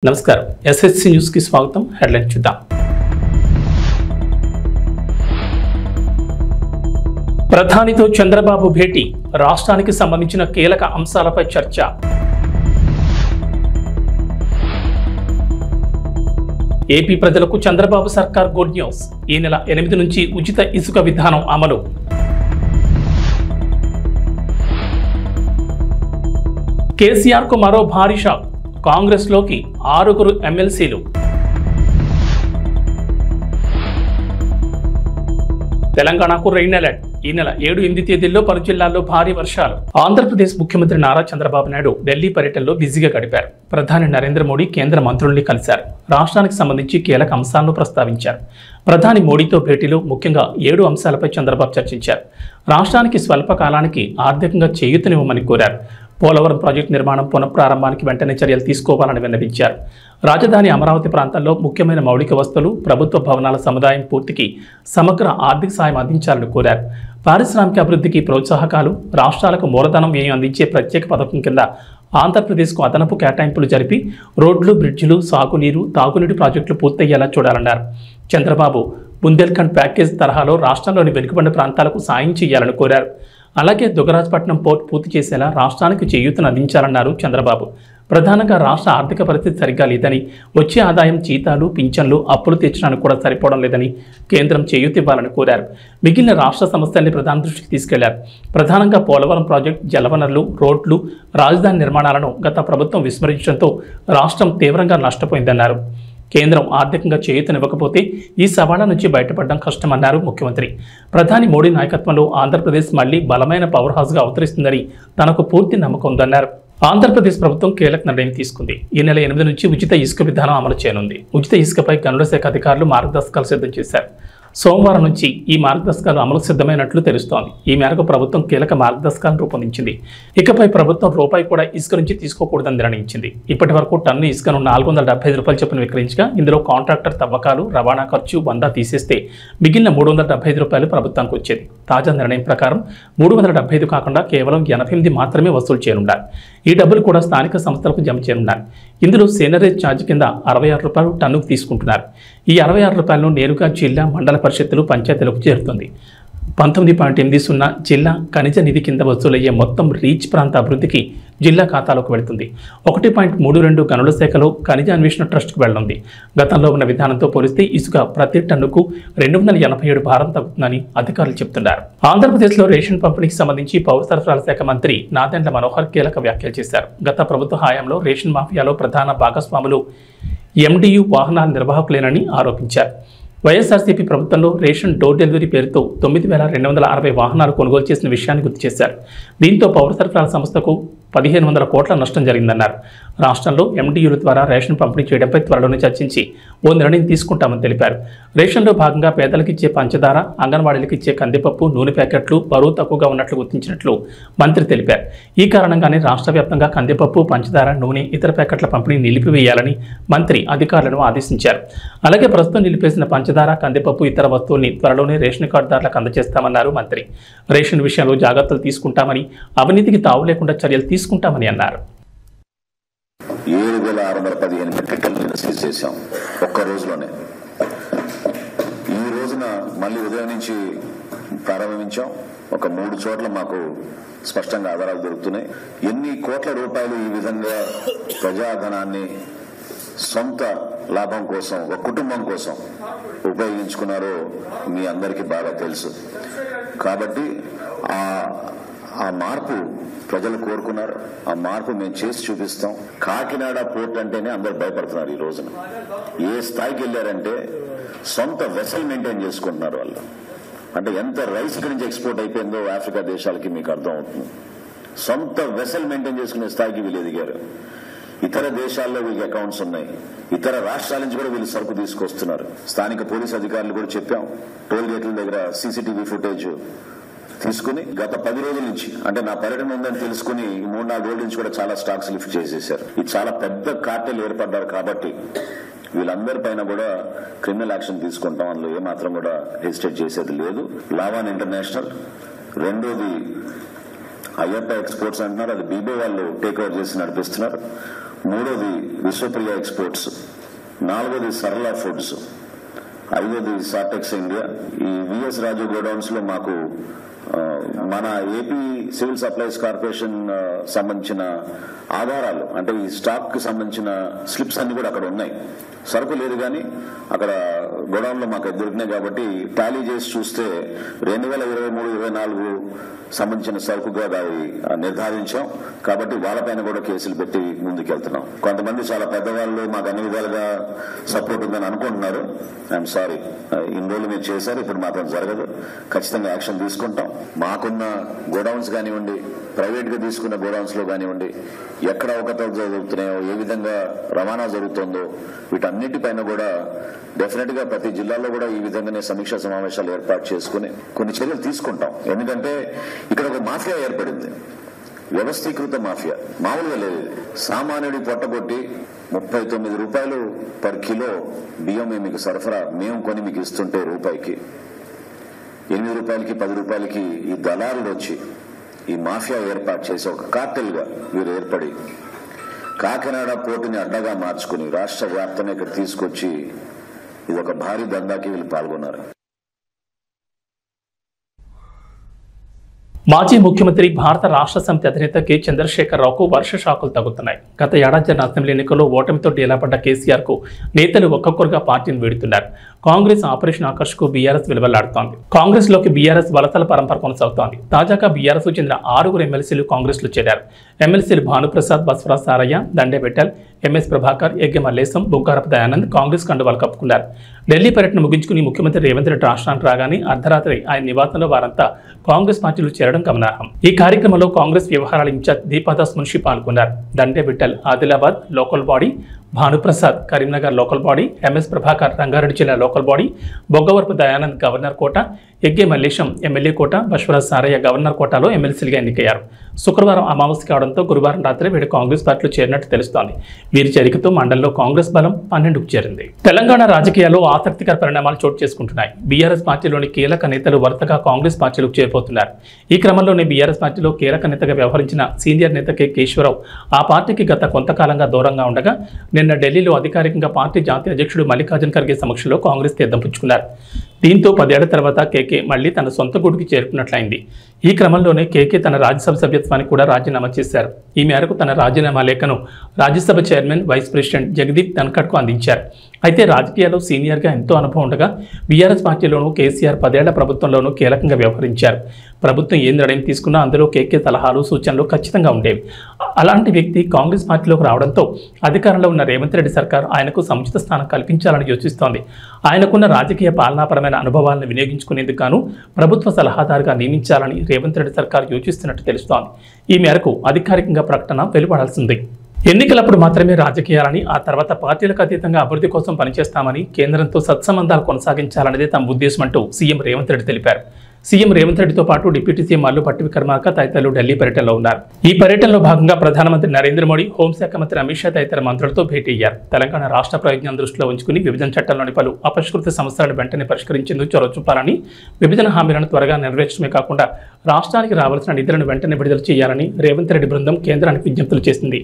నమస్కారం SSC news కి స్వాగతం. హెడ్లైన్ చూద్దాం. ప్రధానితో చంద్రబాబు భేటీ, రాష్ట్రానికి సంబంధించిన కీలక అంశాలపై చర్చ. ఏపీ ప్రజలకు చంద్రబాబు సర్కార్ గుడ్ న్యూస్, ఈ నెల 8 నుంచి ఉచిత ఇసుక విధానం అమలు. కేసీఆర్ కు మరో భారీ షాక్, కాంగ్రెస్ లోకి 6 ఎమ్మెల్సీలు. తెలంగాణకు రెయిన్ అలర్ట్, ఈ నెల 7, 8 తేదీల్లో పలు జిల్లాల్లో భారీ వర్షాలు. ఆంధ్రప్రదేశ్ ముఖ్యమంత్రి నారా చంద్రబాబు నాయుడు ఢిల్లీ పర్యటనలో బిజీగా గడిపారు. ప్రధాని నరేంద్ర మోడీ కేంద్ర మంత్రుల్ని కలిశారు. రాష్ట్రానికి సంబంధించి కీలక అంశాలను ప్రస్తావించారు. ప్రధాని మోడీతో భేటీలో ముఖ్యంగా 7 అంశాలపై చంద్రబాబు చర్చించారు. రాష్ట్రానికి స్వల్ప కాలానికి ఆర్థికంగా చేయూతనివ్వమని కోరారు. పోలవరం ప్రాజెక్టు నిర్మాణం పునఃప్రారంభానికి వెంటనే చర్యలు తీసుకోవాలని విన్నవించారు. రాజధాని అమరావతి ప్రాంతాల్లో ముఖ్యమైన మౌలిక వస్తువులు, ప్రభుత్వ భవనాల సముదాయం పూర్తికి సమగ్ర ఆర్థిక సాయం అందించాలని కోరారు. పారిశ్రామిక అభివృద్ధికి ప్రోత్సాహకాలు, రాష్ట్రాలకు మూలధనం వ్యయం అందించే ప్రత్యేక పథకం కింద ఆంధ్రప్రదేశ్కు అదనపు కేటాయింపులు జరిపి రోడ్లు, బ్రిడ్జిలు, సాగునీరు, తాగునీటి ప్రాజెక్టులు పూర్తయ్యేలా చూడాలన్నారు. చంద్రబాబు బుందేల్ఖండ్ ప్యాకేజ్ తరహాలో రాష్ట్రంలోని వెనుకబడిన ప్రాంతాలకు సాయం చేయాలని కోరారు. అలాగే దుగ్గరాజపట్నం పోర్ట్ పూర్తి చేసేలా రాష్ట్రానికి చేయూతను అందించాలన్నారు చంద్రబాబు. ప్రధానంగా రాష్ట్ర ఆర్థిక పరిస్థితి సరిగ్గా లేదని, వచ్చే ఆదాయం జీతాలు, పింఛన్లు, అప్పులు తీర్చడానికి కూడా సరిపోవడం లేదని కేంద్రం చేయూత ఇవ్వాలని కోరారు. మిగిలిన రాష్ట్ర సమస్యల్ని ప్రధాని దృష్టికి తీసుకెళ్లారు. ప్రధానంగా పోలవరం ప్రాజెక్టు, జలవనరులు, రోడ్లు, రాజధాని నిర్మాణాలను గత ప్రభుత్వం విస్మరించడంతో రాష్ట్రం తీవ్రంగా నష్టపోయిందన్నారు. కేంద్రం ఆర్థికంగా చేయూతనివ్వకపోతే ఈ సవాళ్ల నుంచి బయటపడడం కష్టమన్నారు ముఖ్యమంత్రి. ప్రధాని మోడీ నాయకత్వంలో ఆంధ్రప్రదేశ్ మళ్లీ బలమైన పవర్ హౌస్గా అవతరిస్తుందని తనకు పూర్తి నమ్మకం ఉందన్నారు. ఆంధ్రప్రదేశ్ ప్రభుత్వం కీలక నిర్ణయం తీసుకుంది. ఈ నెల 8 నుంచి ఉచిత ఇసుక విధానం అమలు చేయనుంది. ఉచిత ఇసుకపై గనుల శాఖ అధికారులు మార్గదర్శకాలు సిద్ధం చేశారు. సోమవారం నుంచి ఈ మార్గదర్శకాలు అమలు సిద్ధమైనట్లు తెలుస్తోంది. ఈ మేరకు ప్రభుత్వం కీలక మార్గదర్శకాలను రూపొందించింది. ఇకపై ప్రభుత్వం రూపాయి కూడా ఇసుక నుంచి తీసుకోకూడదని నిర్ణయించింది. ఇప్పటి వరకు టన్ను ఇసుకను 475 రూపాయలు చొప్పున విక్రయించగా ఇందులో కాంట్రాక్టర్ తవ్వకాలు, రవాణా ఖర్చు 100 తీసేస్తే మిగిలిన 375 రూపాయలు ప్రభుత్వానికి వచ్చేది. తాజా నిర్ణయం ప్రకారం 375 కాకుండా కేవలం 88 మాత్రమే వసూలు చేయనున్నారు. ఈ డబ్బులు కూడా స్థానిక సంస్థలకు జమ చేయనున్నారు. ఇందులో సేనరేజ్ ఛార్జ్ కింద 66 రూపాయలు టన్నుకు తీసుకుంటున్నారు. ఈ 66 రూపాయలను నేరుగా జిల్లా, మండల పరిషత్తులు, పంచాయతీలకు చేరుతుంది. 19.80 జిల్లా ఖనిజ నిధి కింద వసూలయ్యే మొత్తం రీచ్ ప్రాంత అభివృద్ధికి జిల్లా ఖాతాలోకి వెళుతుంది. 1.32 గనుల శాఖలో ఖనిజ అన్వేషణ ట్రస్ట్కు వెళ్లనుంది. గతంలో ఉన్న విధానంతో పోలిస్తే ఇసుక ప్రతి టన్నుకు 287 భారం తగ్గుతుందని అధికారులు చెబుతున్నారు. ఆంధ్రప్రదేశ్లో రేషన్ పంపిణీకి సంబంధించి పౌర సరఫరాల శాఖ మంత్రి నాదెండ్ల మనోహర్ కీలక వ్యాఖ్యలు చేశారు. గత ప్రభుత్వ హయాంలో రేషన్ మాఫియాలో ప్రధాన భాగస్వాములు ఎండియు వాహనాల నిర్వాహకులేనని ఆరోపించారు. వైఎస్ఆర్సీపీ ప్రభుత్వంలో రేషన్ డోర్ డెలివరీ పేరుతో 9,260 వాహనాలు కొనుగోలు చేసిన విషయాన్ని గుర్తు చేశారు. దీంతో పౌర సరఫరాల సంస్థకు 1,500 కోట్ల నష్టం జరిగిందన్నారు. రాష్ట్రంలో ఎండియూల ద్వారా రేషన్ పంపిణీ చేయడంపై త్వరలోనే చర్చించి ఓ నిర్ణయం తీసుకుంటామని తెలిపారు. రేషన్లో భాగంగా పేదలకు ఇచ్చే పంచదార, అంగన్వాడీలకు ఇచ్చే కందిపప్పు, నూనె ప్యాకెట్లు బరువు తక్కువగా ఉన్నట్లు గుర్తించినట్లు మంత్రి తెలిపారు. ఈ కారణంగానే రాష్ట్ర వ్యాప్తంగా కందిపప్పు, పంచదార, నూనె, ఇతర ప్యాకెట్ల పంపిణీ నిలిపివేయాలని మంత్రి అధికారులను ఆదేశించారు. అలాగే ప్రస్తుతం నిలిపేసిన పంచదార, కందిపప్పు, ఇతర వస్తువుల్ని త్వరలోనే రేషన్ కార్డుదారులకు అందజేస్తామన్నారు మంత్రి. రేషన్ విషయంలో జాగ్రత్తలు తీసుకుంటామని, అవినీతికి తావు లేకుండా చర్యలు తీసుకుంటామని అన్నారు. 7,615 మెట్రిక్ టన్నులు సీజ్ చేశాం ఒక్క రోజులోనే. ఈ రోజున మళ్ళీ ఉదయం నుంచి ప్రారంభించాం. ఒక 3 చోట్ల మాకు స్పష్టంగా ఆధారాలు దొరుకుతున్నాయి. ఎన్ని కోట్ల రూపాయలు ఈ విధంగా ప్రజాధనాన్ని సొంత లాభం కోసం, ఒక కుటుంబం కోసం ఉపయోగించుకున్నారో మీ అందరికీ బాగా తెలుసు. కాబట్టి ఆ మార్పు ప్రజలు కోరుకున్నారు. ఆ మార్పు మేము చేసి చూపిస్తాం. కాకినాడ పోర్ట్ అంటేనే అందరు భయపడుతున్నారు. ఈ రోజున ఏ స్థాయికి వెళ్ళారంటే సొంత వెసల్ మెయింటైన్ చేసుకుంటున్నారు వాళ్ళు. అంటే ఎంత రైస్ ఇక్కడి నుంచి ఎక్స్పోర్ట్ అయిపోయిందో ఆఫ్రికా దేశాలకి మీకు అర్థం అవుతుంది. సొంత వెసల్ మెయింటైన్ చేసుకునే స్థాయికి వీళ్ళు ఎదిగారు. ఇతర దేశాల్లో వీళ్ళకి అకౌంట్స్ ఉన్నాయి. ఇతర రాష్ట్రాల నుంచి కూడా వీళ్ళు సరుకు తీసుకొస్తున్నారు. స్థానిక పోలీస్ అధికారులు కూడా చెప్పాం. టోల్ గేట్ల దగ్గర సీసీటీవీ ఫుటేజ్ తీసుకుని గత 10 రోజుల నుంచి, అంటే నా పర్యటన ఉందని తెలుసుకుని 3-4 రోజుల నుంచి కూడా చాలా స్టాక్స్ లిఫ్ట్ చేసేశారు. ఇది చాలా పెద్ద కార్టెల్ ఏర్పడ్డారు. కాబట్టి వీళ్ళందరి పైన కూడా క్రిమినల్ యాక్షన్ తీసుకుంటాం. అందులో ఏమాత్రం కూడా హెసిటేట్ చేసేది లేదు. లావాన్ ఇంటర్నేషనల్, రెండోది అయ్యప్ప ఎక్స్పోర్ట్స్ అంటున్నారు. అది బీబో వాళ్ళు టేక్ ఓవర్ చేసి నడిపిస్తున్నారు. మూడోది విశ్వప్రియ ఎక్స్పోర్ట్స్, నాలుగోది సరళ ఫుడ్స్, ఐదోది సాటెక్స్ ఇండియా. ఈ విఎస్ రాజు గోడౌన్స్ లో మాకు మన ఏపీ సివిల్ సప్లైస్ కార్పొరేషన్ సంబంధించిన ఆధారాలు, అంటే ఈ స్టాక్ కి సంబంధించిన స్లిప్స్ అన్ని కూడా అక్కడ ఉన్నాయి. సరుకు లేదు కానీ అక్కడ గోడౌన్ లో మాకు దొరికినాయి కాబట్టి టాలీ చేసి చూస్తే 2023-24 సంబంధించిన సరుకుగా దాన్ని నిర్ధారించాం. కాబట్టి వాళ్ళపైన కూడా కేసులు పెట్టి ముందుకెళ్తున్నాం. కొంతమంది చాలా పెద్దవాళ్ళు మాకు అన్ని విధాలుగా సపోర్ట్ ఉందని అనుకుంటున్నారు. ఐఎమ్ సారీ, ఇన్ని రోజులు మీరు చేశారు, ఇప్పుడు మాత్రం జరగదు. ఖచ్చితంగా యాక్షన్ తీసుకుంటాం. మాకున్న గోడౌన్స్ కానివ్వండి, ప్రైవేట్ గా తీసుకున్న గోడౌన్స్ లో కానివ్వండి, ఎక్కడ అవకతవకలు జరుగుతున్నాయో, ఏ విధంగా రవాణా జరుగుతుందో వీటన్నిటిపైన కూడా డెఫినెట్ గా ప్రతి జిల్లాలో కూడా ఈ విధంగానే సమీక్షా సమావేశాలు ఏర్పాటు చేసుకుని కొన్ని చర్యలు తీసుకుంటాం. ఎందుకంటే ఇక్కడ ఒక మాఫియా ఏర్పడింది, వ్యవస్థీకృత మాఫియా, మామూలుగా లేదు. సామాన్యుడి పొట్టగొట్టి 39 రూపాయలు పర్ కిలో బియ్యం మీకు సరఫరా మేము కొని మీకు ఇస్తుంటే రూపాయికి 8 రూపాయలకి 10 రూపాయలకి ఈ దళారులు వచ్చి ఈ మాఫియా ఏర్పాటు చేసి ఒక కార్టెల్ గా వీరు ఏర్పడి కాకినాడ పోర్టుని అడ్డగా మార్చుకుని రాష్ట్ర వ్యాప్తంగా ఇక్కడ తీసుకొచ్చి ఇది ఒక భారీ దందాకి వీళ్ళు పాల్గొన్నారు. మాజీ ముఖ్యమంత్రి భారత రాష్ట్ర సమితి అధినేత కె చంద్రశేఖరరావుకు వర్ష షాకులు తగ్గుతున్నాయి. గత ఏడాది జరిగిన అసెంబ్లీ ఎన్నికల్లో ఓటమితో డేలాపడ్డ కేసీఆర్ కు నేతలు ఒక్కొక్కరుగా పార్టీని వీడుతున్నారు. కాంగ్రెస్ ఆపరేషన్ ఆకర్ష్ కు బీఆర్ఎస్ విలువలాడుతోంది. కాంగ్రెస్ లోకి బీఆర్ఎస్ వలసల పరంపర కొనసాగుతోంది. తాజాగా బీఆర్ఎస్ కు చెందిన 6 ఎమ్మెల్సీలు కాంగ్రెస్ లో చేరారు. ఎమ్మెల్సీలు భానుప్రసాద్, బస్వరాజ్ సారయ్య, దండే విఠల్, ఎంఎస్ ప్రభాకర్, ఎగ్గె మల్లేశం, బుగ్గారపు దయానంద్ కాంగ్రెస్ కండువాలు కప్పుకున్నారు. ఢిల్లీ పర్యటన ముగించుకుని ముఖ్యమంత్రి రేవంత్ రెడ్డి రాష్ట్రానికి రాగానే అర్ధరాత్రి ఆయన నివాసంలో వారంతా కాంగ్రెస్ పార్టీలో చేరడం గమనార్హం. ఈ కార్యక్రమంలో కాంగ్రెస్ వ్యవహారాల ఇన్ఛార్జ్ దీపాదాస్ మున్షి పాల్గొన్నారు. Dande Vithal Adilabad local body, Bhanuprasad Karimnagar local body, MS Prabhakar Rangareddy జిల్లా local body, Boggavarapu Dayanand governor quota, Egge Mallesham MLA quota, Baswaraj Saraiah governor కోటాలో ఎమ్మెల్సీలుగా ఎన్నికయ్యారు. శుక్రవారం అమావాస్య కావడంతో గురువారం రాత్రి వీడు కాంగ్రెస్ పార్టీలో చేరినట్టు తెలుస్తోంది. వీరి చేరికతో మండలంలో కాంగ్రెస్ బలం 12కు చేరింది. తెలంగాణ రాజకీయాల్లో ఆసక్తికర పరిణామాలు చోటు చేసుకుంటున్నాయి. బీఆర్ఎస్ పార్టీలోని కీలక నేతలు వరుసగా కాంగ్రెస్ పార్టీలకు చేరిపోతున్నారు. ఈ క్రమంలోనే బీఆర్ఎస్ పార్టీలో కీలక నేతగా వ్యవహరించిన సీనియర్ నేత కె కేశవరావు ఆ పార్టీకి గత కొంతకాలంగా దూరంగా ఉండగా నిన్న ఢిల్లీలో అధికారికంగా పార్టీ జాతీయ అధ్యక్షుడు మల్లికార్జున ఖర్గే సమక్షంలో కాంగ్రెస్ తీర్థం పుచ్చుకున్నారు. దీంతో 10 ఏళ్ల తర్వాత కేకే మళ్లీ తన సొంత గూడుకి చేరుకున్నట్లయింది. ఈ క్రమంలోనే కేకే తన రాజ్యసభ సభ్యత్వానికి కూడా రాజీనామా చేశారు. ఈ మేరకు తన రాజీనామా లేఖను Rajya Sabha chairman, vice president Jagdeep ధన్ఖడ్కు అందించారు. అయితే రాజకీయాల్లో సీనియర్గా ఎంతో అనుభవం ఉండగా బీఆర్ఎస్ పార్టీలోనూ కేసీఆర్ 10 ఏళ్ల ప్రభుత్వంలోనూ కీలకంగా వ్యవహరించారు. ప్రభుత్వం ఏ నిర్ణయం తీసుకున్నా అందులో కేకే సలహాలు, సూచనలు ఖచ్చితంగా ఉండేవి. అలాంటి వ్యక్తి కాంగ్రెస్ పార్టీలోకి రావడంతో అధికారంలో ఉన్న రేవంత్ రెడ్డి సర్కార్ ఆయనకు సముచిత స్థానం కల్పించాలని యోచిస్తోంది. ఆయనకున్న రాజకీయ పాలనాపరమైన అనుభవాలను వినియోగించుకునేందుకు గాను ప్రభుత్వ సలహాదారుగా నియమించాలని రేవంత్ రెడ్డి సర్కార్ యోచిస్తున్నట్టు తెలుస్తోంది. ఈ మేరకు అధికారికంగా ప్రకటన వెలువడాల్సింది. ఎన్నికలప్పుడు మాత్రమే రాజకీయాలని, ఆ తర్వాత పార్టీలకు అతీతంగా అభివృద్ధి కోసం పనిచేస్తామని, కేంద్రంతో సత్సంబంధాలు కొనసాగించాలనేదే తమ ఉద్దేశం అంటూ సీఎం రేవంత్ రెడ్డి తెలిపారు. సీఎం రేవంత్ రెడ్డితో పాటు డిప్యూటీ సీఎం మల్లు భట్టి విక్రమార్క తదితరులు ఢిల్లీ పర్యటనలో ఉన్నారు. ఈ పర్యటనలో భాగంగా ప్రధానమంత్రి నరేంద్ర మోడీ, హోంశాఖ మంత్రి అమిత్ షా తదితర మంత్రులతో భేటీ అయ్యారు. తెలంగాణ రాష్ట్ర ప్రయోజనాలను దృష్టిలో ఉంచుకుని విభజన చట్టంలోని పలు అపరిష్కృత సమస్యలను వెంటనే పరిష్కరించేందుకు చొరవ చూపాలని, విభజన హామీలను త్వరగా నెరవేర్చడమే కాకుండా రాష్ట్రానికి రావాల్సిన నిధులను వెంటనే విడుదల చేయాలని రేవంత్ రెడ్డి బృందం కేంద్రానికి విజ్ఞప్తులు చేసింది.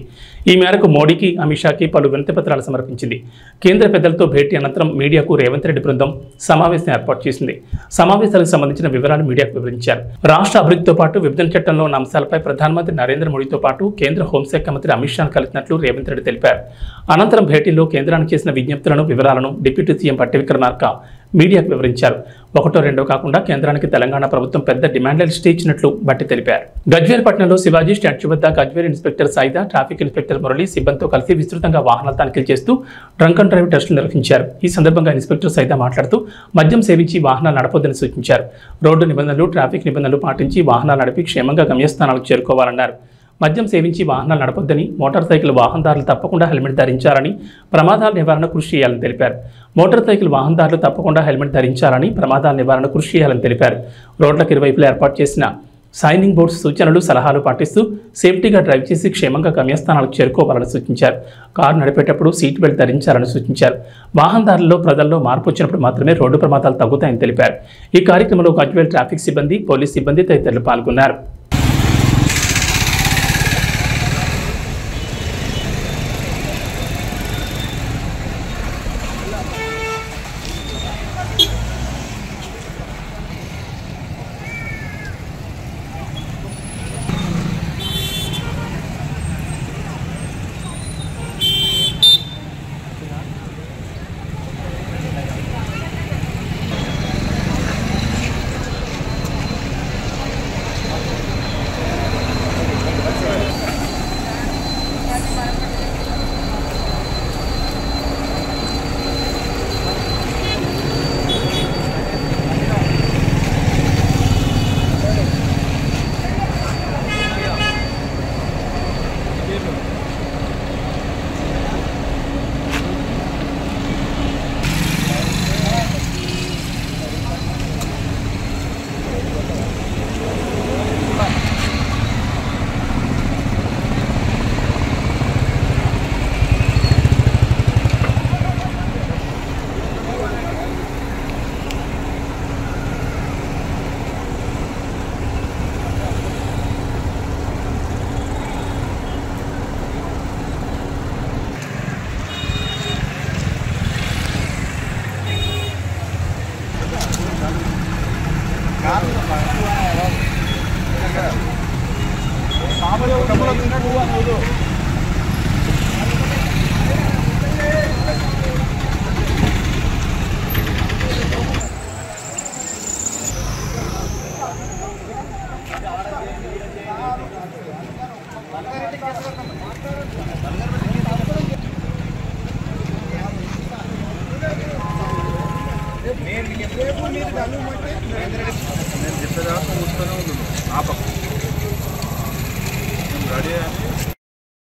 ఈ మేరకు మోడీకి, అమిత్ షాకి పలు వినతి పత్రాలు సమర్పించింది. కేంద్ర పెద్దలతో భేటీ అనంతరం మీడియాకు రేవంత్ రెడ్డి బృందం సమావేశం ఏర్పాటు చేసింది. సమావేశాలకు సంబంధించిన వివరాలు మీడియాకు వివరించారు. రాష్ట్ర అభివృద్ధితో పాటు విభజన చట్టంలో ఉన్న అంశాలపై ప్రధానమంత్రి నరేంద్ర మోడీతో పాటు కేంద్ర హోంశాఖ మంత్రి అమిత్ షాను కలిసినట్లు రేవంత్ రెడ్డి తెలిపారు. అనంతరం భేటీలో కేంద్రానికి చేసిన విజ్ఞప్తులను, వివరాలను డిప్యూటీ సీఎం భట్టి విక్రమార్క మీడియాకు వివరించారు. 1, 2 కాకుండా కేంద్రానికి తెలంగాణ ప్రభుత్వం పెద్ద డిమాండ్ లిస్ట్ ఇచ్చినట్లు భట్టి తెలిపారు. గజ్వేల్ పట్టణంలో శివాజీ స్టాచ్యూ వద్ద Gajwel inspector Saida, traffic inspector Murali సిబ్బందితో కలిసి విస్తృతంగా వాహనాల తనిఖీలు చేస్తూ డ్రంక్ అండ్ డ్రైవ్ టెస్టులు నిర్వహించారు. ఈ సందర్భంగా ఇన్స్పెక్టర్ సాయిదా మాట్లాడుతూ మద్యం సేవించి వాహనాలు నడపొద్దని సూచించారు. రోడ్డు నిబంధనలు, ట్రాఫిక్ నిబంధనలు పాటించి వాహనాలు నడిపి క్షేమంగా గమ్యస్థానాలకు చేరుకోవాలన్నారు. మద్యం సేవించి వాహనాలు నడపొద్దని, మోటార్ సైకిల్ వాహనదారులు తప్పకుండా హెల్మెట్ ధరించాలని, ప్రమాదాల నివారణ కృషి చేయాలని తెలిపారు. మోటార్ సైకిల్ వాహనదారులు తప్పకుండా హెల్మెట్ ధరించాలని, ప్రమాదాల నివారణ కృషి చేయాలని తెలిపారు. రోడ్లకు ఇరువైపులా ఏర్పాటు చేసిన సైనింగ్ బోర్డ్స్ సూచనలు, సలహాలు పాటిస్తూ సేఫ్టీగా డ్రైవ్ చేసి క్షేమంగా గమ్యస్థానాలకు చేరుకోవాలని సూచించారు. కారు నడిపేటప్పుడు సీట్ బెల్ట్ ధరించాలని సూచించారు. వాహనదారుల్లో, ప్రజల్లో మార్పు వచ్చినప్పుడు మాత్రమే రోడ్డు ప్రమాదాలు తగ్గుతాయని తెలిపారు. ఈ కార్యక్రమంలో గజ్వేల్ ట్రాఫిక్ సిబ్బంది, పోలీస్ సిబ్బంది తదితరులు పాల్గొన్నారు.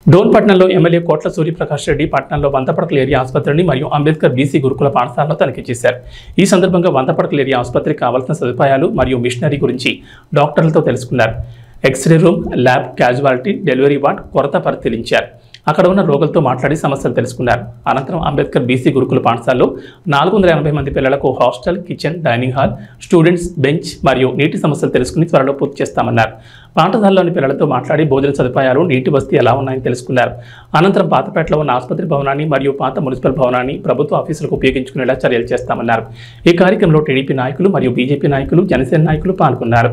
డోన్పట్నంలో ఎమ్మెల్యే కోట్ల సూర్యప్రకాష్ రెడ్డి పట్టణంలో వందపడకల ఏరియా ఆసుపత్రిని మరియు అంబేద్కర్ బీసీ గురుకుల పాఠశాలలో తనిఖీ చేశారు. ఈ సందర్భంగా వందపడకల ఏరియా ఆసుపత్రికి కావాల్సిన సదుపాయాలు మరియు మిషనరీ గురించి డాక్టర్లతో తెలుసుకున్నారు. X ray room, lab, casualty, delivery ward కొరత పరిశీలించారు. అక్కడ ఉన్న రోగులతో మాట్లాడి సమస్యలు తెలుసుకున్నారు. అనంతరం అంబేద్కర్ బీసీ గురుకుల పాఠశాలలో 480 మంది పిల్లలకు hostel, kitchen, dining hall, students bench మరియు నీటి సమస్యలు తెలుసుకుని త్వరలో పూర్తి చేస్తామన్నారు. పాఠశాలలోని పిల్లలతో మాట్లాడి భోజన సదుపాయాలు, నీటి వసతి ఎలా ఉన్నాయని తెలుసుకున్నారు. అనంతరం పాతపేటలో ఉన్న ఆసుపత్రి భవనాన్ని మరియు పాత మున్సిపల్ భవనాన్ని ప్రభుత్వ ఆఫీసులకు ఉపయోగించుకునేలా చర్యలు చేస్తామన్నారు. ఈ కార్యక్రమంలో టీడీపీ నాయకులు మరియు బీజేపీ నాయకులు, జనసేన నాయకులు పాల్గొన్నారు.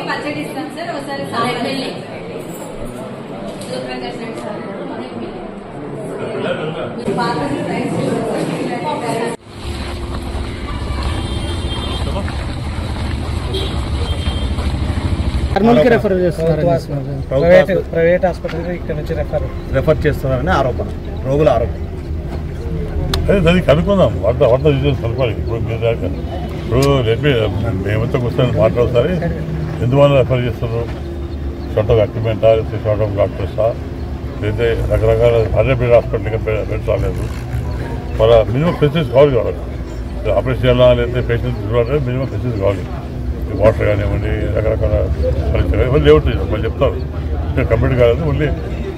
పచ్చడి ఇస్తాం సార్. ఒకసారి కర్నూలుకి రెఫర్ చేస్తున్నారు. ప్రైవేట్ హాస్పిటల్కి ఇక్కడ నుంచి రెఫర్ చేస్తున్నారని ఆరోపణ, రోగుల ఆరోపణ. అదే దానికి కనుక్కుందాం, వంట డీటెయిల్స్ కనుక్కోవాలి. ఇప్పుడు మేమంతా కూర్చొని మాట్లాడతారు. ఎందువల్ల రెఫర్ చేస్తున్నారు? షార్ట్ ఆఫ్ ఎక్విప్మెంటా, లేకపోతే షార్ట్ ఆఫ్ డాక్టర్సా, లేకపోతే రకరకాల అదే బెడ్ హాస్పిటల్కి బెడ్స్ రాలేదు. వాళ్ళ మినిమం ఫెసిలిటీస్ కావాలి కావాలి. ఆపరేషన్ చేయాలా, లేకపోతే పేషెంట్స్ చూడాలి, మినిమం ఫెసిలిటీస్ కావాలి. వాటర్ కానివ్వండి, రకరకాల పరిస్థితులు ఇవన్నీ లేవుతాయి. వాళ్ళు చెప్తారు ఇంకా కంప్లీట్ కాలేదు, ఓన్లీ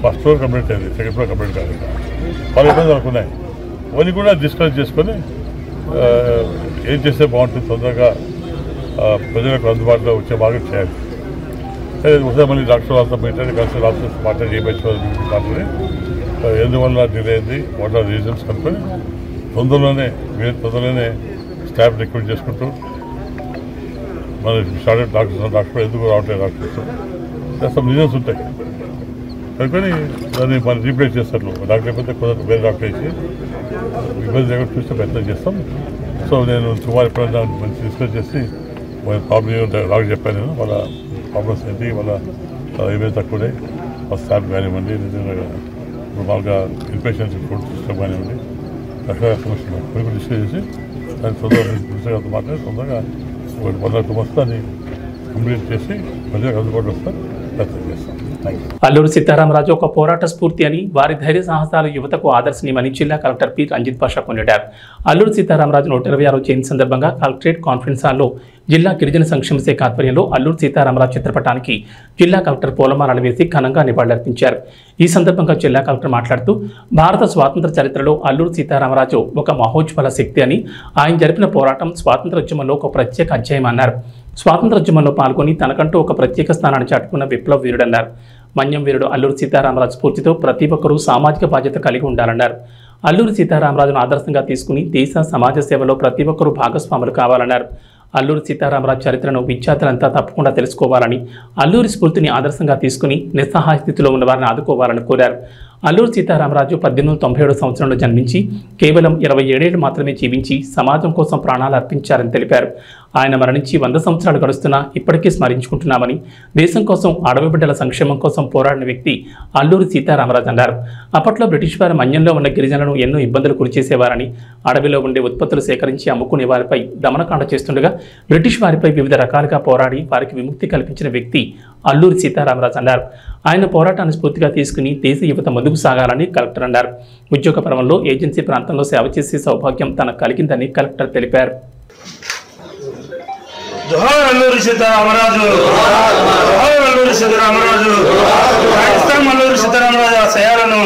ఫస్ట్ ఫ్లోర్ కంప్లీట్ అయింది, సెకండ్ ఫ్లోర్ కంప్లీట్ కాలేదు. వాళ్ళ ఇబ్బందులు అనుకున్నాయి. అవన్నీ కూడా డిస్కస్ చేసుకొని ఏం చేస్తే బాగుంటుంది, తొందరగా ప్రజలకు అందుబాటులో వచ్చే మార్గం చేయాలి. ఒకసారి మళ్ళీ డాక్టర్ వాళ్ళతో మాట్లాడి, కన్సల్ట్ ఆఫీసర్స్ మాట్లాడి, మాట్లాడి ఎందువల్ల డిలే అయింది, వాట్ ఆర్ రీజన్స్ కనుక్కొని తొందరలోనే స్టాఫ్ రిక్రూట్ చేసుకుంటూ మన స్టార్టెడ్ డాక్టర్ ఎందుకు రావట్లేదు డాక్టర్స్ సమ్ రీజన్స్ ఉంటాయి కనుకొని దాన్ని మనం రీప్లేస్ చేస్తారు. డాక్టర్ అయిపోతే కొందరు వేరే డాక్టర్ వేసి ఇబ్బంది లేకుండా చూస్తే ప్రయత్నం చేస్తాం. సో నేను సుమారు ఎప్పుడైనా మంచి డిస్కస్ చేసి వాళ్ళ ప్రాబ్లం డాక్టర్ చెప్పాను. నేను వాళ్ళ ప్రాబ్లమ్స్ ఏంటి, వాళ్ళ ఏమైనా తక్కువనే వాళ్ళ స్టాఫ్ కానివ్వండి, నిజంగా మామూలుగా ఇన్పేషెంట్స్ ఫుడ్ సిస్టమ్ కానివ్వండి, రకరకాల సమస్యలు కొన్ని డిస్కస్ చేసి దాన్ని తొందరగా మాట్లాడి తొందరగా 1 months దాన్ని కంప్లీట్ చేసి ప్రజలకు అందుబాటులో వస్తారు ప్రయత్నం చేస్తాం. అల్లూరు సీతారామరాజు ఒక పోరాట స్ఫూర్తి అని, వారి ధైర్య సాహసాలు యువతకు ఆదర్శనీయమని జిల్లా కలెక్టర్ పి రంజిత్ పాషా కొనియాడారు. అల్లూరు సీతారామరాజు 126వ జయంతి సందర్భంగా కలెక్టరేట్ కాన్ఫరెన్స్ హాల్లో జిల్లా గిరిజన సంక్షేమ శాఖ ఆధ్వర్యంలో అల్లూరు సీతారామరాజు చిత్రపటానికి జిల్లా కలెక్టర్ పూలమాలలు వేసి ఘనంగా నివాళులర్పించారు. ఈ సందర్భంగా జిల్లా కలెక్టర్ మాట్లాడుతూ భారత స్వాతంత్ర చరిత్రలో అల్లూరు సీతారామరాజు ఒక మహోజ్వల శక్తి అని, ఆయన జరిపిన పోరాటం స్వాతంత్రోద్యమంలో ఒక ప్రత్యేక అధ్యాయం అన్నారు. స్వాతంత్రోద్యమంలో పాల్గొని తనకంటూ ఒక ప్రత్యేక స్థానాన్ని చాటుకున్న విప్లవ వీరుడన్నారు. మన్యం వీరుడు అల్లూరు సీతారామరాజు స్ఫూర్తితో ప్రతి ఒక్కరూ సామాజిక బాధ్యత కలిగి ఉండాలన్నారు. అల్లూరు సీతారామరాజును ఆదర్శంగా తీసుకుని దేశ సమాజ సేవలో ప్రతి ఒక్కరూ భాగస్వాములు కావాలన్నారు. అల్లూరు సీతారామరాజు చరిత్రను విద్యార్థులంతా తప్పకుండా తెలుసుకోవాలని, అల్లూరి స్ఫూర్తిని ఆదర్శంగా తీసుకుని నిస్సహాయ స్థితిలో ఉన్న వారిని ఆదుకోవాలని కోరారు. అల్లూరు సీతారామరాజు 1897 సంవత్సరంలో జన్మించి కేవలం 27 ఏళ్లు మాత్రమే జీవించి సమాజం కోసం ప్రాణాలు అర్పించారని తెలిపారు. ఆయన మరణించి 100 సంవత్సరాలు గడుస్తున్నా ఇప్పటికీ స్మరించుకుంటున్నామని, దేశం కోసం, అడవి బిడ్డల సంక్షేమం కోసం పోరాడిన వ్యక్తి అల్లూరి సీతారామరాజు అన్నారు. అప్పట్లో బ్రిటిష్ వారు మన్యంలో ఉన్న గిరిజనులను ఎన్నో ఇబ్బందులు గురిచేసేవారని, అడవిలో ఉండే ఉత్పత్తులు సేకరించి అమ్ముకునే వారిపై దమనకాండ చేస్తుండగా బ్రిటిష్ వారిపై వివిధ రకాలుగా పోరాడి వారికి విముక్తి కల్పించిన వ్యక్తి అల్లూరి సీతారామరాజు అన్నారు. ఆయన పోరాటాన్ని స్ఫూర్తిగా తీసుకుని దేశ యువత ముందుకు సాగాలని కలెక్టర్ అన్నారు. ఉద్యోగ పర్వంలో ఏజెన్సీ ప్రాంతంలో సేవ చేసే సౌభాగ్యం తనకు కలిగిందని కలెక్టర్ తెలిపారు. జోహార్ అల్లూరి సీతారామరాజు, జోహార్ అల్లూరి సీతారామరాజు, పాకిస్తాన్ అల్లూరి సీతారామరాజు ఆశయాలను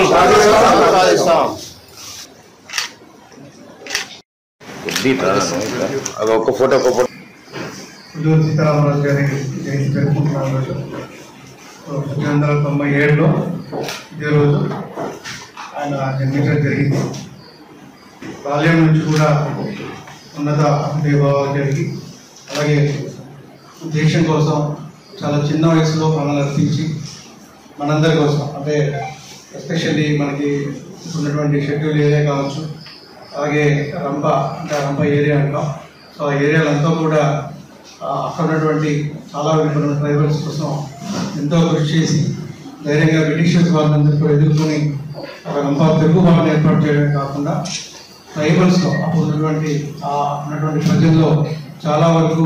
ఒక ఫోటో అల్లూరి సీతారామరాజు గారి జయంతి జరుపుకుంటున్నాం. రోజు 1997లో ఇదే రోజు ఆయన జన్మించడం జరిగింది. బాల్యం నుంచి కూడా ఉన్నత అనుభవాలు జరిగి, అలాగే దేశం కోసం చాలా చిన్న వయసులో ప్రాణాలు అర్పించి మనందరి కోసం, అంటే ఎస్పెషల్లీ మనకి ఉన్నటువంటి షెడ్యూల్ ఏరియా కావచ్చు, అలాగే రంప అంటే రంప ఏరియా అంటాం. సో ఆ ఏరియాలంతా కూడా అక్కడ ఉన్నటువంటి చాలా విభిన్న ట్రైబల్స్ కోసం ఎంతో కృషి చేసి ధైర్యంగా బ్రిటిషర్స్ వాళ్ళందరూ కూడా ఎదుర్కొని ఒక రంప తెలుగు వాళ్ళని ఏర్పాటు చేయడమే కాకుండా ట్రైబల్స్లో అప్పుడు ఉన్నటువంటి ప్రజల్లో చాలా వరకు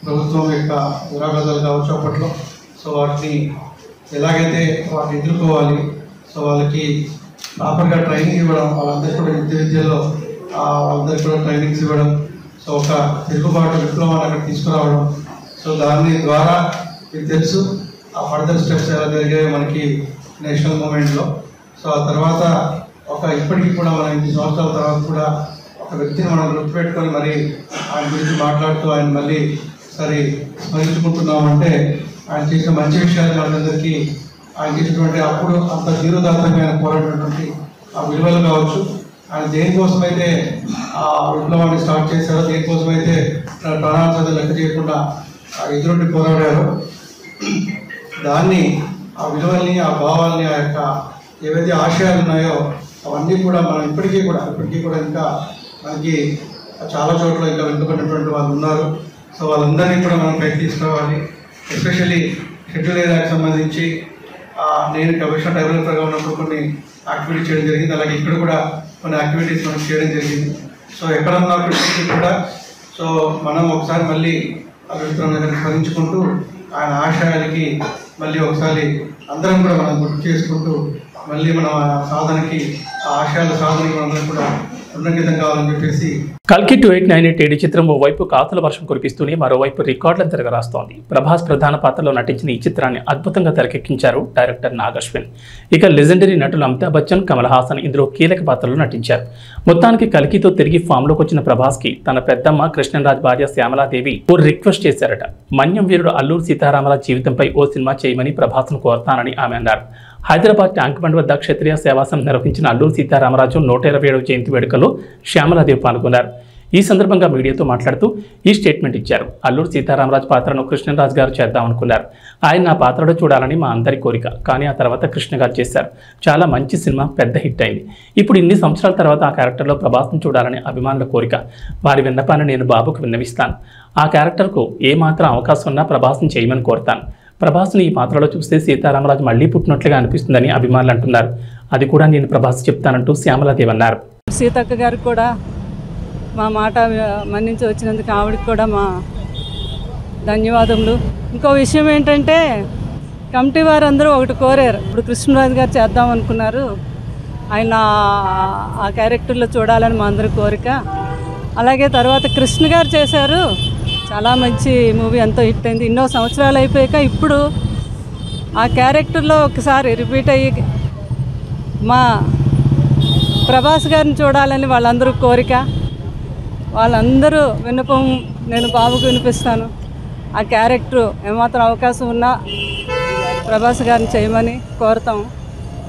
ప్రభుత్వం యొక్క విరాగదాలు కావచ్చు అప్పట్లో. సో వాటిని ఎలాగైతే వాటిని ఎదుర్కోవాలి, సో వాళ్ళకి ప్రాపర్గా ట్రైనింగ్ ఇవ్వడం, వాళ్ళందరికీ కూడా విద్యలో వాళ్ళందరికీ కూడా ట్రైనింగ్స్ ఇవ్వడం, సో ఒక తిరుగుబాటు విప్లవాన్ని అక్కడ తీసుకురావడం. సో దాని ద్వారా మీకు తెలుసు ఆ ఫర్దర్ స్టెప్స్ ఎలా జరిగాయో మనకి నేషనల్ మూమెంట్లో. సో ఆ తర్వాత ఇప్పటికీ కూడా మనం 8 సంవత్సరాల తర్వాత కూడా ఒక వ్యక్తిని మనం గుర్తుపెట్టుకొని మరి ఆయన గురించి మాట్లాడుతూ ఆయన మళ్ళీ సరే స్మరించుకుంటున్నామంటే ఆయన చేసిన మంచి విషయాలు మనందరికీ ఆయన చేసినటువంటి అప్పుడు అంత ధీరోదాత్తంగా ఆయన పోరాడినటువంటి ఆ విలువలు కావచ్చు, ఆయన దేనికోసమైతే ఆ విప్లవాన్ని స్టార్ట్ చేశారో, దేనికోసమైతే ప్రాణాలను లెక్క చేయకుండా ఎదురుండి పోరాడారో దాన్ని, ఆ విలువల్ని, ఆ భావాల్ని, ఆ యొక్క ఏవైతే ఆశయాలు ఉన్నాయో అవన్నీ కూడా మనం ఇప్పటికీ కూడా ఇంకా మనకి చాలా చోట్ల ఇంకా వెనుకబడినటువంటి వాళ్ళు ఉన్నారు. సో వాళ్ళందరినీ కూడా మనం పైకి తీసుకురావాలి. ఎస్పెషల్లీ షెడ్యూల్ ఏరియాకి సంబంధించి నేను కమిషనర్ డెవలపర్గా ఉన్నప్పుడు కొన్ని యాక్టివిటీస్ చేయడం జరిగింది. అలాగే ఇక్కడ కూడా కొన్ని యాక్టివిటీస్ మనం చేయడం జరిగింది. సో ఎక్కడన్నా కూడా సో మనం ఒకసారి మళ్ళీ అభివృద్ధి దగ్గర స్మరించుకుంటూ ఆయన ఆశయాలకి మళ్ళీ ఒకసారి అందరం కూడా మనం గుర్తు చేసుకుంటూ మళ్ళీ మనం ఆ సాధనకి, ఆ ఆశయాల సాధనకి మనందరం కూడా ఉన్నంకితం కావాలని చెప్పేసి. కల్కి 2898 చిత్రం ఓవైపు కాతుల వర్షం కురిపిస్తూనే మరోవైపు రికార్డులను తిరగరాస్తోంది. ప్రభాస్ ప్రధాన పాత్రలో నటించిన ఈ చిత్రాన్ని అద్భుతంగా తెరకెక్కించారు డైరెక్టర్ నాగశ్విన్. ఇక లెజెండరీ నటులు అమితాబ్ బచ్చన్, కమల్ హాసన్ ఇందులో కీలక పాత్రలో నటించారు. మొత్తానికి కల్కితో తిరిగి ఫామ్లోకి వచ్చిన ప్రభాస్కి తన పెద్దమ్మ కృష్ణరాజ్ భార్య శ్యామలాదేవి ఓ రిక్వెస్ట్ చేశారట. మన్యం వీరుడు అల్లూరి సీతారామరాజు జీవితంపై ఓ సినిమా చేయమని ప్రభాస్ను కోరతానని ఆమె అన్నారు. హైదరాబాద్ ట్యాంక్ బండ్ వద్ద క్షత్రియ సేవాసం నిర్వహించిన అల్లూరి సీతారామరాజు 127వ జయంతి వేడుకలో శ్యామలాదేవి పాల్గొన్నారు. ఈ సందర్భంగా మీడియాతో మాట్లాడుతూ ఈ స్టేట్మెంట్ ఇచ్చారు. అల్లూరి సీతారామరాజు పాత్రను కృష్ణరాజు గారు చేద్దామనుకున్నారు. ఆయన నా పాత్రలో చూడాలని మా అందరి కోరిక. కానీ ఆ తర్వాత కృష్ణ గారు చేశారు. చాలా మంచి సినిమా, పెద్ద హిట్ అయింది. ఇప్పుడు ఇన్ని సంవత్సరాల తర్వాత ఆ క్యారెక్టర్లో ప్రభాస్ను చూడాలని అభిమానుల కోరిక. వారి విన్నపాన్ని నేను బాబుకు విన్నవిస్తాను. ఆ క్యారెక్టర్కు ఏమాత్రం అవకాశం ఉన్నా ప్రభాస్ని చేయమని కోరుతాను. ప్రభాస్ని ఈ పాత్రలో చూస్తే సీతారామరాజు మళ్లీ పుట్టినట్లుగా అనిపిస్తుందని అభిమానులు అంటున్నారు. అది కూడా నేను ప్రభాస్ చెప్తానంటూ శ్యామలాదేవి అన్నారు. సీతక్క గారికి కూడా మా మాట మన్నించి వచ్చినందుకు ఆవిడకి కూడా మా ధన్యవాదములు. ఇంకో విషయం ఏంటంటే కమిటీ వారందరూ ఒకటి కోరారు. ఇప్పుడు కృష్ణరాజు గారు చేద్దాం అనుకున్నారు. ఆయన ఆ క్యారెక్టర్లో చూడాలని మా అందరి కోరిక. అలాగే తర్వాత కృష్ణ గారు చేశారు. చాలా మంచి మూవీ, ఎంతో హిట్ అయింది. ఎన్నో సంవత్సరాలు అయిపోయాక ఇప్పుడు ఆ క్యారెక్టర్లో ఒకసారి రిపీట్ అయ్యి మా ప్రభాస్ గారిని చూడాలని వాళ్ళందరూ కోరిక. వాళ్ళందరూ విన్నపం నేను బాబుకు వినిపిస్తాను. ఆ క్యారెక్టర్ ఏమాత్రం అవకాశం ఉన్నా ప్రభాస్ గారిని చేయమని కోరుతాం.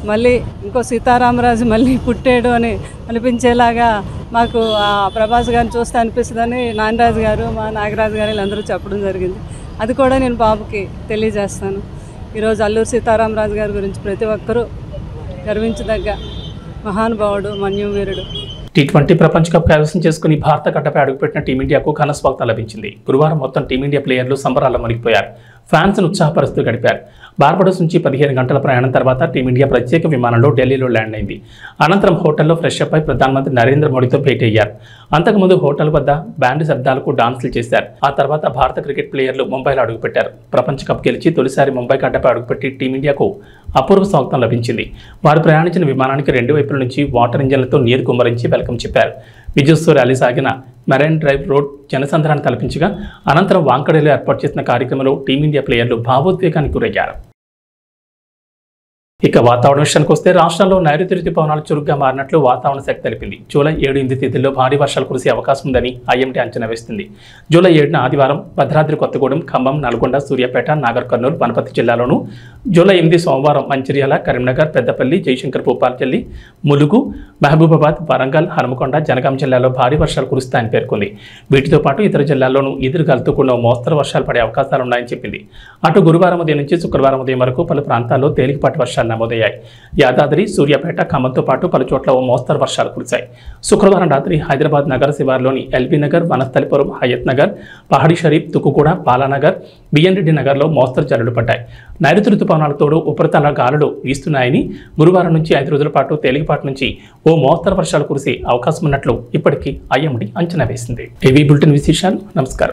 మళ్ళీ ఇంకో సీతారామరాజు మళ్ళీ పుట్టాడు అని అనిపించేలాగా మాకు ఆ ప్రభాస్ గారిని చూస్తే అనిపిస్తుందని నాగరాజు గారు, మా నాగరాజు గారు వీళ్ళందరూ చెప్పడం జరిగింది. అది కూడా నేను బాబుకి తెలియజేస్తాను. ఈరోజు అల్లూరి సీతారామరాజు గారి గురించి ప్రతి ఒక్కరూ గర్వించదగ్గ మహానుభావుడు, మన్యం వీరుడు. T20 ప్రపంచ కప్ కైవసం చేసుకుని భారత గడ్డపై అడుగుపెట్టిన టీమిండియాకు ఘన స్వాగతం లభించింది. గురువారం మొత్తం టీమిండియా ప్లేయర్లు సంబరాల్లో మునిగిపోయారు. ఫ్యాన్స్ను ఉత్సాహపరుస్తూ గడిపారు. బార్బడోస్ నుంచి 15 గంటల ప్రయాణం తర్వాత టీమిండియా ప్రత్యేక విమానంలో ఢిల్లీలో ల్యాండ్ అయింది. అనంతరం హోటల్లో ఫ్రెష్ అప్ అయి ప్రధానమంత్రి నరేంద్ర మోడీతో భేటీ అయ్యారు. అంతకుముందు హోటల్ వద్ద బ్యాండ్ శబ్దాలకు డాన్సులు చేశారు. ఆ తర్వాత భారత క్రికెట్ ప్లేయర్లు ముంబైలో అడుగుపెట్టారు. ప్రపంచ కప్ గెలిచి తొలిసారి ముంబై గడ్డపై అడుగుపెట్టి టీమిండియాకు అపూర్వ స్వాగతం లభించింది. వారు ప్రయాణించిన విమానానికి 2 వైపుల నుంచి వాటర్ ఇంజన్లతో నీరు కుమ్మరించి వెల్కమ్ చెప్పారు. విజయోత్సవ ర్యాలీ సాగిన మెరైన్ డ్రైవ్ రోడ్ జనసంద్రాన్ని కల్పించగా అనంతరం వాంకడేలో ఏర్పాటు చేసిన కార్యక్రమంలో టీమిండియా ప్లేయర్లు భావోద్వేగానికి గురయ్యారు. ఇక వాతావరణ విషయానికి వస్తే రాష్ట్రంలో నైరుతి రుతుపవనాలు చురుగ్గా మారినట్లు వాతావరణ శాఖ తెలిపింది. జూలై 7, 8 తేదీల్లో భారీ వర్షాలు కురిసే అవకాశం ఉందని ఐఎండీ అంచనా వేస్తుంది. జూలై 7న ఆదివారం భద్రాద్రి కొత్తగూడెం, ఖమ్మం, నల్గొండ, సూర్యాపేట, నాగర్ కర్నూలు, వనపర్తి జిల్లాలోను, జూలై 8 సోమవారం మంచిర్యాల, కరీంనగర్, పెద్దపల్లి, జయశంకర్ భూపాలపల్లి, ములుగు, మహబూబాబాద్, వరంగల్, హనుమకొండ, జనగాం జిల్లాలో భారీ వర్షాలు కురుస్తాయని పేర్కొంది. వీటితో పాటు ఇతర జిల్లాల్లోనూ ఎదురుగాలుతో కూడిన మోస్తరు వర్షాలు పడే అవకాశాలున్నాయని చెప్పింది. అటు గురువారం ఉదయం నుంచి శుక్రవారం ఉదయం వరకు పలు ప్రాంతాల్లో తేలికపాటి వర్షాలు నమోదయ్యాయి. యాదాద్రి, సూర్యాపేట, ఖమ్మంతో పాటు పలు చోట్ల ఓ మోస్తరు వర్షాలు కురిశాయి. శుక్రవారం రాత్రి హైదరాబాద్ నగర శివారులోని ఎల్బీ నగర్, వనస్థలిపురం, హయత్ నగర్, పహాడీ షరీఫ్, తుక్కుగూడ, బాలానగర్, బిఎన్ రెడ్డి నగర్లో మోస్తరు జల్లులు పడ్డాయి. నైరుతి రుతుపవనాల తోడు ఉపరితల గాలులు వీస్తున్నాయని, గురువారం నుంచి 5 రోజుల పాటు తేలికపాటి నుంచి ఓ మోస్తరు వర్షాలు కురిసే అవకాశం ఉన్నట్లు ఇప్పటికీ ఐఎండీ అంచనా వేసింది. ఏవీ బులెటిన్ విశేషాలు. నమస్కారం.